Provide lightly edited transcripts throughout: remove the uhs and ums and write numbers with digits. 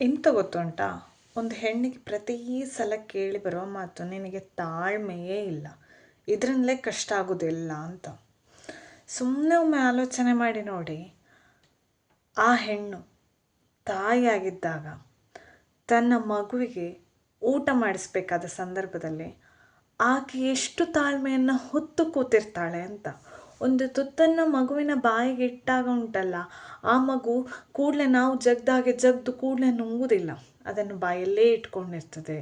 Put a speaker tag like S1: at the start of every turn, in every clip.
S1: ಎಂತ ಗೊತ್ತುಂಟಾ, ಒಂದು ಹೆಣ್ಣಿಗೆ ಪ್ರತಿ ಸಲ ಕೇಳಿ ಬರುವ ಮಾತು, ನಿನಗೆ ತಾಳ್ಮೆಯೇ ಇಲ್ಲ, ಇದರಿಂದಲೇ ಕಷ್ಟ ಆಗೋದಿಲ್ಲ ಅಂತ. ಸುಮ್ಮನೆ ಒಮ್ಮೆ ಆಲೋಚನೆ ಮಾಡಿ ನೋಡಿ, ಆ ಹೆಣ್ಣು ತಾಯಿಯಾಗಿದ್ದಾಗ ತನ್ನ ಮಗುವಿಗೆ ಊಟ ಮಾಡಿಸ್ಬೇಕಾದ ಸಂದರ್ಭದಲ್ಲಿ ಆಕೆ ಎಷ್ಟು ತಾಳ್ಮೆಯನ್ನು ಹೊತ್ತು ಕೂತಿರ್ತಾಳೆ ಅಂತ. ಒಂದು ತುತ್ತನ್ನು ಮಗುವಿನ ಬಾಯಿಗೆ ಇಟ್ಟಾಗ ಉಂಟಲ್ಲ, ಆ ಮಗು ಕೂಡಲೇ ನಾವು ಜಗ್ದಾಗೆ ಜಗ್ದು ಕೂಡಲೇ ನುಂಗುವುದಿಲ್ಲ, ಅದನ್ನು ಬಾಯಲ್ಲೇ ಇಟ್ಕೊಂಡಿರ್ತದೆ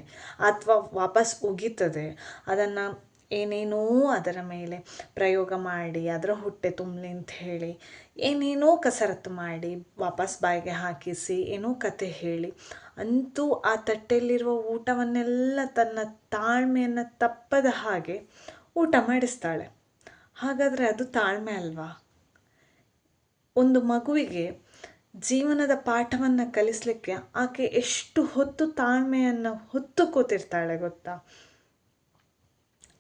S1: ಅಥವಾ ವಾಪಸ್ ಉಗಿತದೆ. ಅದನ್ನು ಏನೇನೋ ಅದರ ಮೇಲೆ ಪ್ರಯೋಗ ಮಾಡಿ ಅದರ ಹೊಟ್ಟೆ ತುಂಬಲಿ ಅಂತ ಹೇಳಿ ಏನೇನೋ ಕಸರತ್ತು ಮಾಡಿ ವಾಪಸ್ ಬಾಯಿಗೆ ಹಾಕಿಸಿ ಏನೋ ಕತೆ ಹೇಳಿ ಅಂತೂ ಆ ತಟ್ಟೆಯಲ್ಲಿರುವ ಊಟವನ್ನೆಲ್ಲ ತನ್ನ ತಾಳ್ಮೆಯನ್ನು ತಪ್ಪದ ಹಾಗೆ ಊಟ ಮಾಡಿಸ್ತಾಳೆ. ಹಾಗಾದರೆ ಅದು ತಾಳ್ಮೆ ಅಲ್ವಾ? ಒಂದು ಮಗುವಿಗೆ ಜೀವನದ ಪಾಠವನ್ನು ಕಲಿಸಲಿಕ್ಕೆ ಆಕೆ ಎಷ್ಟು ಹೊತ್ತು ತಾಳ್ಮೆಯನ್ನು ಹೊತ್ತು ಕೂತಿರ್ತಾಳೆ ಗೊತ್ತಾ?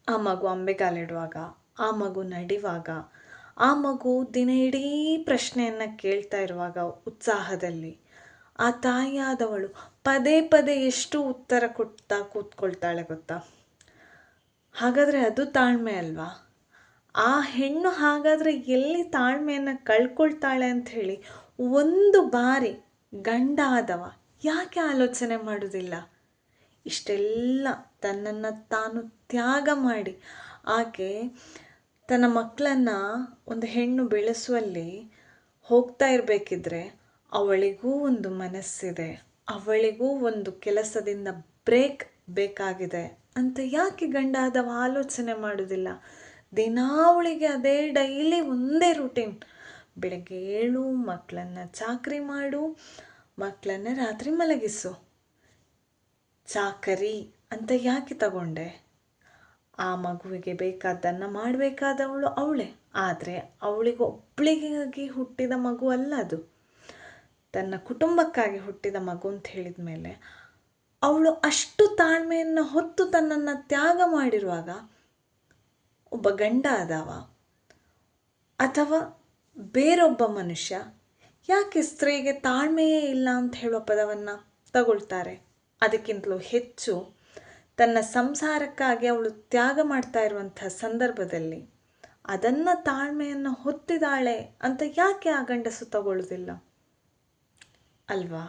S1: ಆ ಮಗು ಅಂಬೆಗಾಲಿಡುವಾಗ, ಆ ಮಗು ನಡಿವಾಗ, ಆ ಮಗು ದಿನ ಇಡೀ ಪ್ರಶ್ನೆಯನ್ನು ಕೇಳ್ತಾ ಇರುವಾಗ ಉತ್ಸಾಹದಲ್ಲಿ ಆ ತಾಯಿಯಾದವಳು ಪದೇ ಪದೇ ಎಷ್ಟು ಉತ್ತರ ಕೊಡ್ತಾ ಕೂತ್ಕೊಳ್ತಾಳೆ ಗೊತ್ತಾ? ಹಾಗಾದರೆ ಅದು ತಾಳ್ಮೆ ಅಲ್ವಾ? ಆ ಹೆಣ್ಣು ಹಾಗಾದರೆ ಎಲ್ಲಿ ತಾಳ್ಮೆಯನ್ನು ಕಳ್ಕೊಳ್ತಾಳೆ ಅಂಥೇಳಿ ಒಂದು ಬಾರಿ ಗಂಡ ಆದವ ಯಾಕೆ ಆಲೋಚನೆ ಮಾಡೋದಿಲ್ಲ? ಇಷ್ಟೆಲ್ಲ ತನ್ನನ್ನು ತಾನು ತ್ಯಾಗ ಮಾಡಿ ಆಕೆ ತನ್ನ ಮಕ್ಕಳನ್ನು ಒಂದು ಹೆಣ್ಣು ಬೆಳೆಸುವಲ್ಲಿ ಹೋಗ್ತಾ ಇರಬೇಕಿದ್ರೆ ಅವಳಿಗೂ ಒಂದು ಮನಸ್ಸಿದೆ, ಅವಳಿಗೂ ಒಂದು ಕೆಲಸದಿಂದ ಬ್ರೇಕ್ ಬೇಕಾಗಿದೆ ಅಂತ ಯಾಕೆ ಗಂಡ ಆದವ ಆಲೋಚನೆ ಮಾಡೋದಿಲ್ಲ? ದಿನಾವಳಿಗೆ ಅದೇ ಡೈಲಿ ಒಂದೇ ರೂಟೀನ್, ಬೆಳಗ್ಗೆ ಏಳು, ಮಕ್ಕಳನ್ನು ಚಾಕರಿ ಮಾಡು, ಮಕ್ಕಳನ್ನು ರಾತ್ರಿ ಮಲಗಿಸು. ಚಾಕರಿ ಅಂತ ಯಾಕೆ ತಗೊಂಡೆ? ಆ ಮಗುವಿಗೆ ಬೇಕಾದ್ದನ್ನು ಮಾಡಬೇಕಾದವಳು ಅವಳೇ, ಆದರೆ ಅವಳಿಗೊಬ್ಬಳಿಗಾಗಿ ಹುಟ್ಟಿದ ಮಗು ಅಲ್ಲ ಅದು, ತನ್ನ ಕುಟುಂಬಕ್ಕಾಗಿ ಹುಟ್ಟಿದ ಮಗು ಅಂತ ಹೇಳಿದ ಮೇಲೆ ಅವಳು ಅಷ್ಟು ತಾಳ್ಮೆಯನ್ನು ಹೊತ್ತು ತನ್ನನ್ನು ತ್ಯಾಗ ಮಾಡಿರುವಾಗ ಒಬ್ಬ ಗಂಡ ಆದವ ಅಥವಾ ಬೇರೊಬ್ಬ ಮನುಷ್ಯ ಯಾಕೆ ಸ್ತ್ರೀಗೆ ತಾಳ್ಮೆಯೇ ಇಲ್ಲ ಅಂತ ಹೇಳೋ ಪದವನ್ನು ತಗೊಳ್ತಾರೆ? ಅದಕ್ಕಿಂತಲೂ ಹೆಚ್ಚು ತನ್ನ ಸಂಸಾರಕ್ಕಾಗಿ ಅವಳು ತ್ಯಾಗ ಮಾಡ್ತಾ ಇರುವಂಥ ಸಂದರ್ಭದಲ್ಲಿ ಅದನ್ನು ತಾಳ್ಮೆಯನ್ನು ಹೊತ್ತಿದ್ದಾಳೆ ಅಂತ ಯಾಕೆ ಆ ಗಂಡಸು ತಗೊಳ್ಳೋದಿಲ್ಲ ಅಲ್ವಾ?